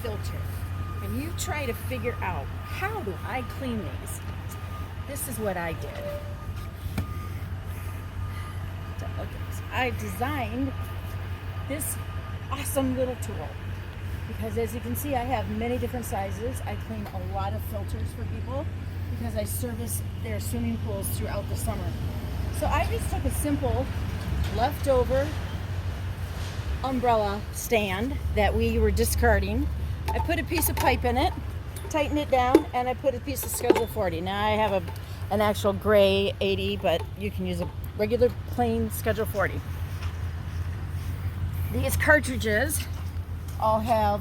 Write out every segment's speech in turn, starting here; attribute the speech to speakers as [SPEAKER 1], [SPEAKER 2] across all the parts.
[SPEAKER 1] filter and you try to figure out, how do I clean these? This is what I did. So look at this. I designed this awesome little tool because, as you can see, I have many different sizes. I clean a lot of filters for people because I service their swimming pools throughout the summer. So I just took a simple leftover umbrella stand that we were discarding. I put a piece of pipe in it, tightened it down, and I put a piece of Schedule 40. Now I have an actual gray 80, but you can use a regular plain Schedule 40. These cartridges all have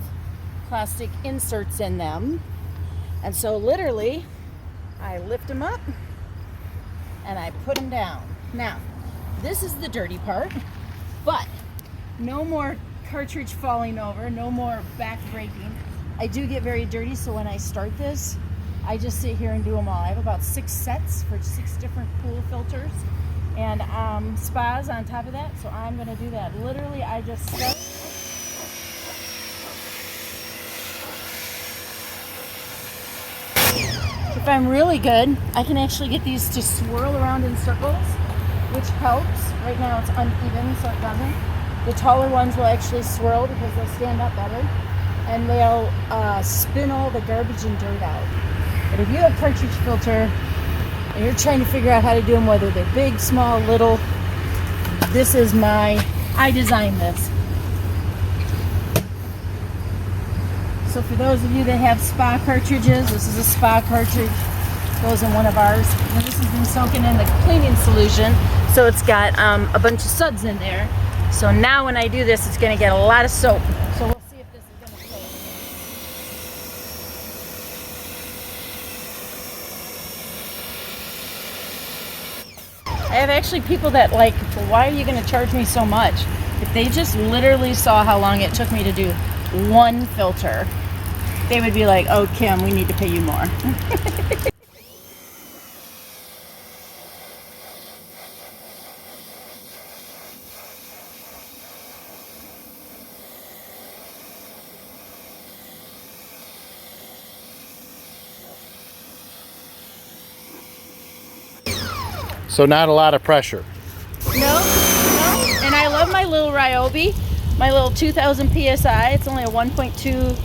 [SPEAKER 1] plastic inserts in them, and so literally I lift them up and I put them down. Now this is the dirty part, but no more cartridge falling over, no more back breaking. I do get very dirty, so when I start this, I just sit here and do them all. I have about 6 sets for 6 different pool filters and spas on top of that, so I'm gonna do that. Literally, I just start. If I'm really good, I can actually get these to swirl around in circles, which helps. Right now it's uneven, so it doesn't. The taller ones will actually swirl because they'll stand up better, and they'll spin all the garbage and dirt out. But if you have cartridge filter and you're trying to figure out how to do them, whether they're big, small, little, this is I designed this. So for those of you that have spa cartridges, this is a spa cartridge. Goes in one of ours. And this has been soaking in the cleaning solution, so it's got a bunch of suds in there. So now when I do this, it's going to get a lot of soap. So we'll see if this is going to flow. I have actually people that like, well, why are you going to charge me so much? If they just literally saw how long it took me to do one filter, they would be like, oh, Kim, we need to pay you more.
[SPEAKER 2] So not a lot of pressure.
[SPEAKER 1] No. And I love my little Ryobi, my little 2000 PSI. It's only a 1.2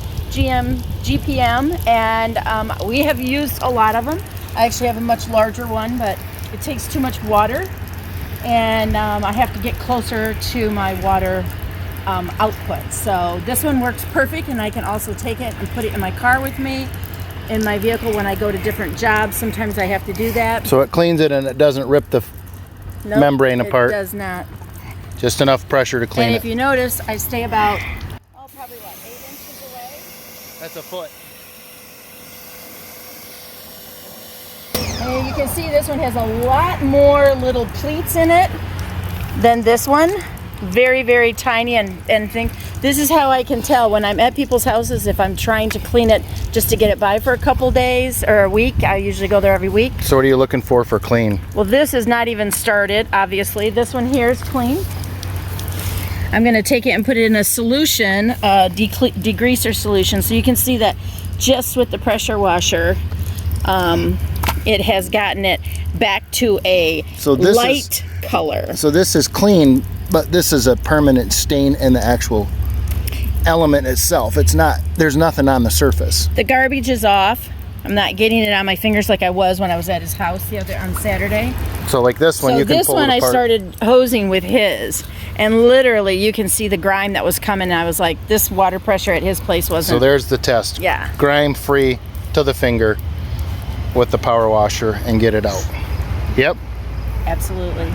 [SPEAKER 1] GPM, and we have used a lot of them. I actually have a much larger one, but it takes too much water, and I have to get closer to my water output. So this one works perfect, and I can also take it and put it in my car with me, in my vehicle when I go to different jobs. Sometimes I have to do that.
[SPEAKER 2] So it cleans it and it doesn't rip the membrane apart?
[SPEAKER 1] It does not.
[SPEAKER 2] Just enough pressure to clean it.
[SPEAKER 1] And if you notice, I stay about, probably what, 8 inches away?
[SPEAKER 2] That's a foot.
[SPEAKER 1] And you can see this one has a lot more little pleats in it than this one. Very, very tiny and thin. This is how I can tell when I'm at people's houses if I'm trying to clean it just to get it by for a couple days or a week. I usually go there every week.
[SPEAKER 2] So what are you looking for clean?
[SPEAKER 1] Well, this is not even started, obviously. This one here is clean. I'm going to take it and put it in a solution, degreaser solution, so you can see that just with the pressure washer, it has gotten it back to a light color.
[SPEAKER 2] So this is clean, but this is a permanent stain in the actual element itself. It's not, there's nothing on the surface.
[SPEAKER 1] The garbage is off. I'm not getting it on my fingers like I was when I was at his house on Saturday.
[SPEAKER 2] So like this one, you can pull it apart.
[SPEAKER 1] So this one I started hosing with his, and literally you can see the grime that was coming. And I was like, this water pressure at his place wasn't.
[SPEAKER 2] So there's the test.
[SPEAKER 1] Yeah.
[SPEAKER 2] Grime free to the finger with the power washer and get it out. Yep.
[SPEAKER 1] Absolutely.